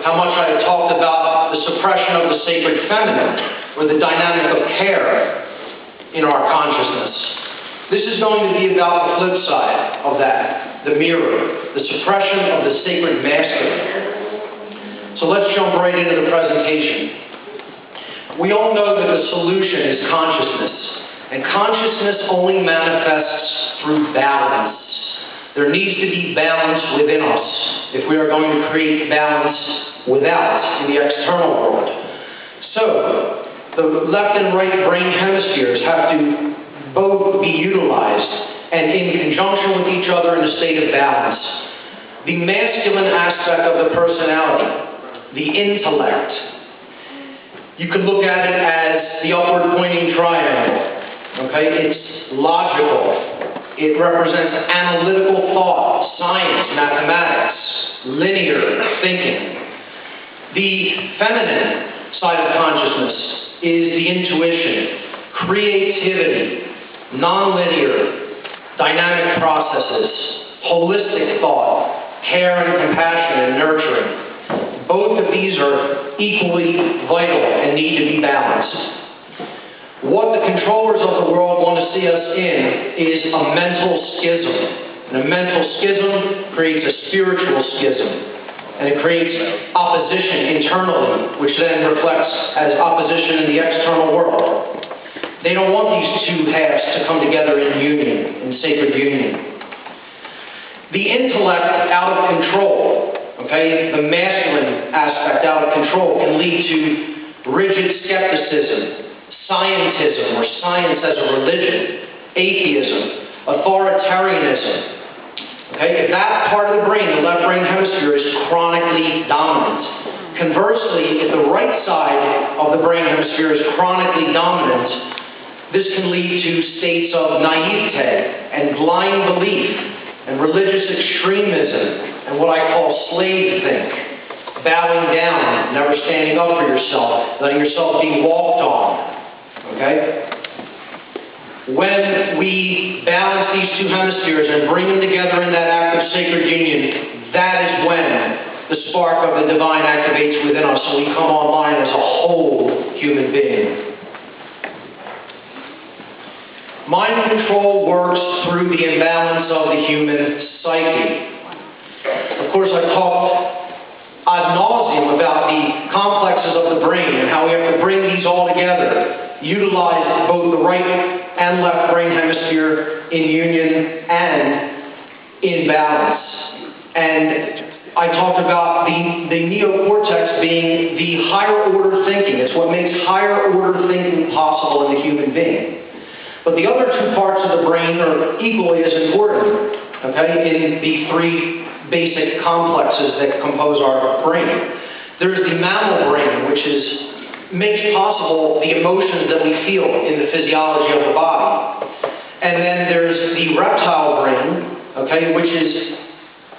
how much I had talked about the suppression of the sacred feminine, or the dynamic of care in our consciousness. This is going to be about the flip side of that, the mirror, the suppression of the sacred masculine. So let's jump right into the presentation. We all know that the solution is consciousness, and consciousness only manifests through balance. There needs to be balance within us if we are going to create balance without in the external world. So, the left and right brain hemispheres have to both be utilized and in conjunction with each other in a state of balance. The masculine aspect of the personality, the intellect, you could look at it as the upward pointing triangle. Okay? It's logical. It represents analytical thought, science, mathematics, linear thinking. The feminine side of consciousness is the intuition, creativity, nonlinear, dynamic processes, holistic thought, care and compassion and nurturing. Both of these are equally vital and need to be balanced. What the controllers of the world want to see us in is a mental schism. And a mental schism creates a spiritual schism. And it creates opposition internally, which then reflects as opposition in the external world. They don't want these two halves to come together in union, in sacred union. The intellect out of control, okay, the masculine aspect out of control can lead to rigid skepticism, scientism, or science as a religion, atheism, authoritarianism. Okay? If that part of the brain, the left brain hemisphere, is chronically dominant. Conversely, if the right side of the brain hemisphere is chronically dominant, this can lead to states of naivete and blind belief and religious extremism and what I call slave think. Bowing down, never standing up for yourself, letting yourself be walked on. Okay? When we balance these two hemispheres and bring them together in that act of sacred union, that is when the spark of the divine activates within us and we come online as a whole human being. Mind control works through the imbalance of the human psyche. Of course, I've talked ad nauseum about the complexes of the brain and how we have to bring these all together, utilize both the right and left brain hemisphere in union and in balance. And I talked about the neocortex being the higher order thinking. It's what makes higher order thinking possible in the human being. But the other two parts of the brain are equally as important, okay, in the three basic complexes that compose our brain. There's the mammal brain, which makes possible the emotions that we feel in the physiology of the body. And then there's the reptile brain, okay, which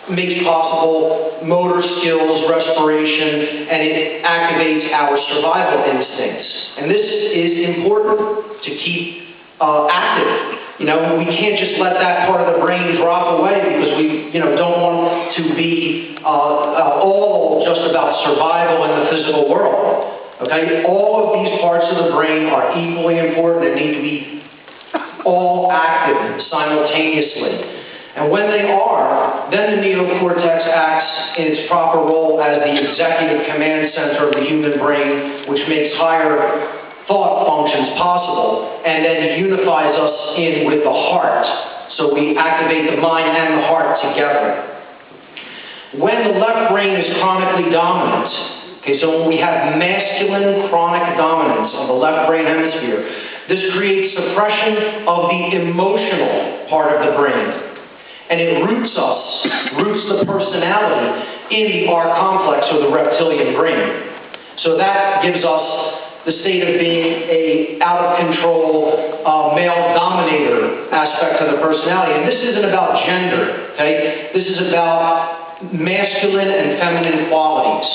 makes possible motor skills, respiration, and it activates our survival instincts. And this is important to keep active. You know, we can't just let that part of the brain drop away because we, don't want to be all just about survival in the physical world. Okay, all of these parts of the brain are equally important and need to be all active simultaneously. And when they are, then the neocortex acts in its proper role as the executive command center of the human brain, which makes higher thought functions possible, and then unifies us in with the heart. So we activate the mind and the heart together. When the left brain is chronically dominant, okay, so when we have masculine chronic dominance of the left brain hemisphere, this creates suppression of the emotional part of the brain. And it roots the personality in the R complex or the reptilian brain. So that gives us the state of being a out-of-control, male dominator aspect of the personality. And this isn't about gender, okay? This is about masculine and feminine qualities.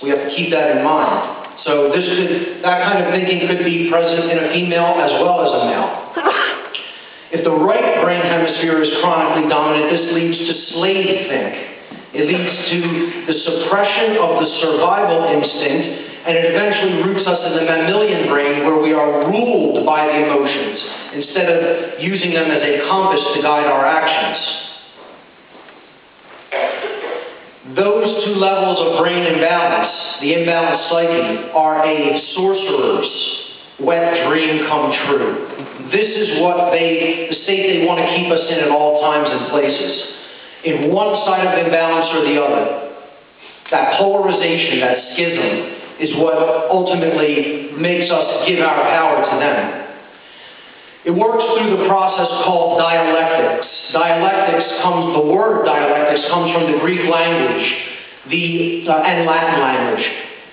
We have to keep that in mind. So that kind of thinking could be present in a female as well as a male. If the right brain hemisphere is chronically dominant, this leads to slave think. It leads to the suppression of the survival instinct, and it eventually roots us in the mammalian brain where we are ruled by the emotions instead of using them as a compass to guide our actions. Those two levels of brain imbalance, the imbalanced psyche, are a sorcerer's wet dream come true. This is the state they want to keep us in at all times and places. In one side of imbalance or the other. That polarization, that schism, is what ultimately makes us give our power to them. It works through the process called dialectics. The word dialectics comes from the Greek language and Latin language.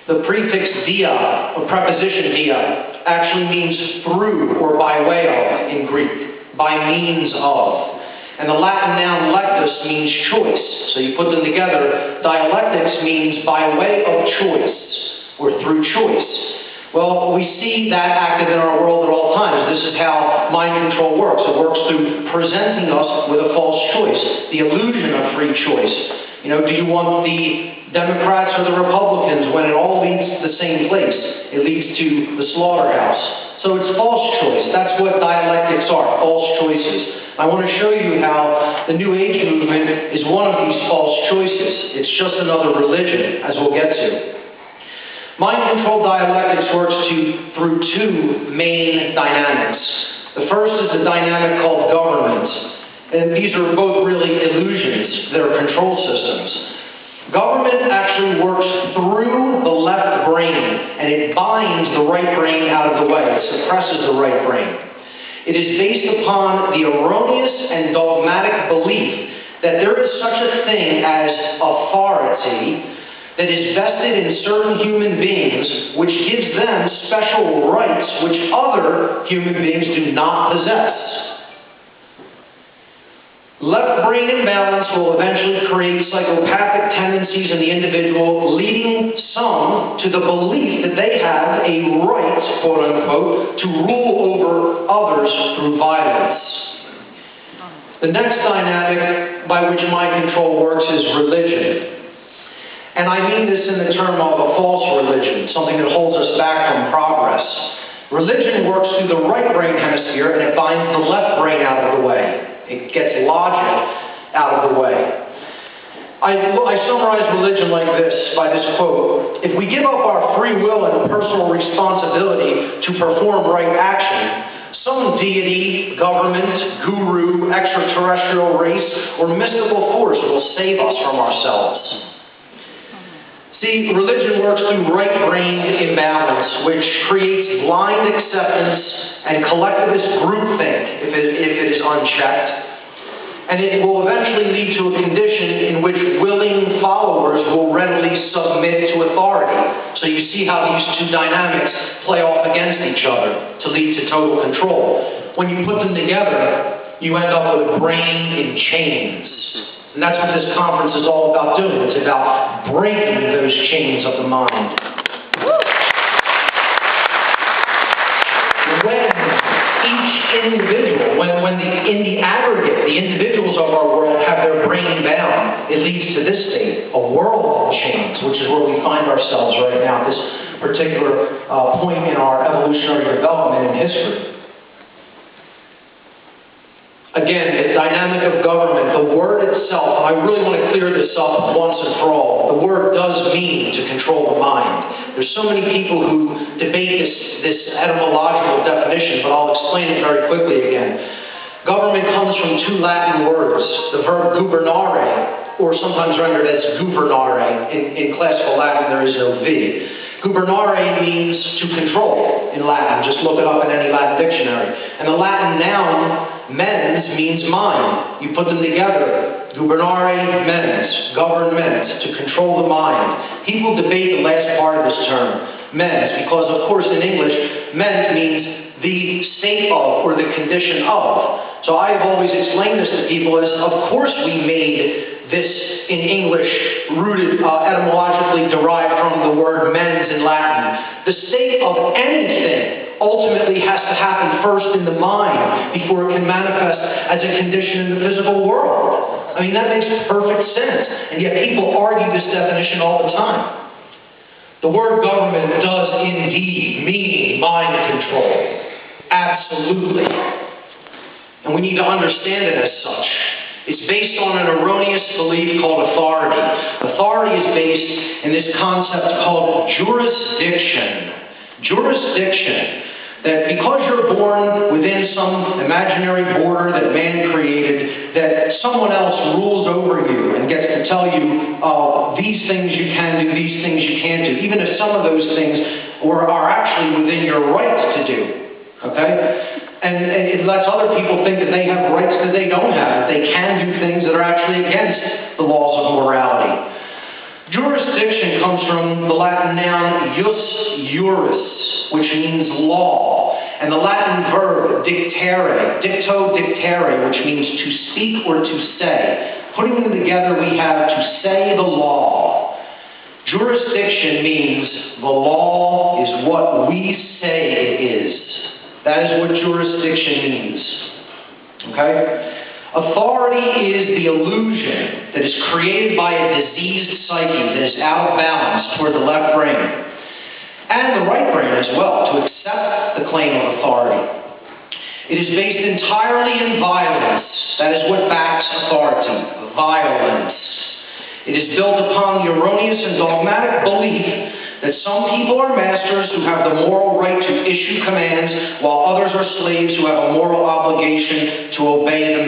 The prefix dia, or preposition dia, actually means through or by way of in Greek, by means of. And the Latin noun lectus means choice. So you put them together, dialectics means by way of choice, or through choice. Well, we see that active in our world at all times. This is how mind control works. It works through presenting us with a false choice, the illusion of free choice. Do you want the Democrats or the Republicans when it all leads to the same place? It leads to the slaughterhouse. So it's false choice. That's what dialectics are, false choices. I want to show you how the New Age movement is one of these false choices. It's just another religion, as we'll get to. Mind-controlled dialectics works through two main dynamics. The first is a dynamic called government. And these are both really illusions. They're control systems. Government actually works through the left brain, and it binds the right brain out of the way. It suppresses the right brain. It is based upon the erroneous and dogmatic belief that there is such a thing as authority that is vested in certain human beings, which gives them special rights which other human beings do not possess. Left brain imbalance will eventually create psychopathic tendencies in the individual, leading some to the belief that they have a right, quote unquote, to rule over others through violence. The next dynamic by which mind control works is religion. And I mean this in the term of a false religion, something that holds us back from progress. Religion works through the right brain hemisphere and it binds the left brain out of the way. It gets logic out of the way. I summarize religion like this, by this quote. If we give up our free will and personal responsibility to perform right action, some deity, government, guru, extraterrestrial race, or mystical force will save us from ourselves. See, religion works through right brain imbalance, which creates blind acceptance and collectivist groupthink if it is unchecked. And it will eventually lead to a condition in which willing followers will readily submit to authority. So you see how these two dynamics play off against each other to lead to total control. When you put them together, you end up with a brain in chains. And that's what this conference is all about doing. It's about breaking those chains of the mind. When each individual, in the aggregate, the individuals of our world have their brain bound, it leads to this state, a world in chains, which is where we find ourselves right now, this particular point in our evolutionary development and history. Again, the dynamic of government, the word itself, and I really want to clear this up once and for all. The word does mean to control the mind. There's so many people who debate this etymological definition, but I'll explain it very quickly again. Government comes from two Latin words, the verb gubernare, or sometimes rendered as guvernare. In classical Latin, there is no V. Gubernare means to control in Latin. Just look it up in any Latin dictionary. And the Latin noun, mens, means mind. You put them together. Gubernare, mens, government, to control the mind. People debate the last part of this term, mens, because of course in English, mens means the state of or the condition of. So I've always explained this to people as, of course we made this in English rooted, etymologically derived from the word mens in Latin. The state of anything ultimately has to happen first in the mind before it can manifest as a condition in the physical world. I mean, that makes perfect sense. And yet people argue this definition all the time. The word government does indeed mean mind control. Absolutely. And we need to understand it as such. It's based on an erroneous belief called authority. Authority is based in this concept called jurisdiction. Jurisdiction. That because you're born within some imaginary border that man created, that someone else rules over you and gets to tell you, these things you can do, these things you can't do, even if some of those things are actually within your rights to do. Okay? And it lets other people think that they have rights that they don't have, that they can do things that are actually against the laws of morality. Jurisdiction comes from the Latin noun jus juris, which means law, and the Latin verb dictere, dicto dictere, which means to speak or to say. Putting them together, we have to say the law. Jurisdiction means the law is what we say it is. That is what jurisdiction means. Okay? Authority is the illusion that is created by a diseased psyche that is out of balance toward the left brain, and the right brain as well, to accept the claim of authority. It is based entirely in violence. That is what backs authority. Violence. It is built upon the erroneous and dogmatic belief that some people are masters who have the moral right to issue commands, while others are slaves who have a moral obligation to obey them.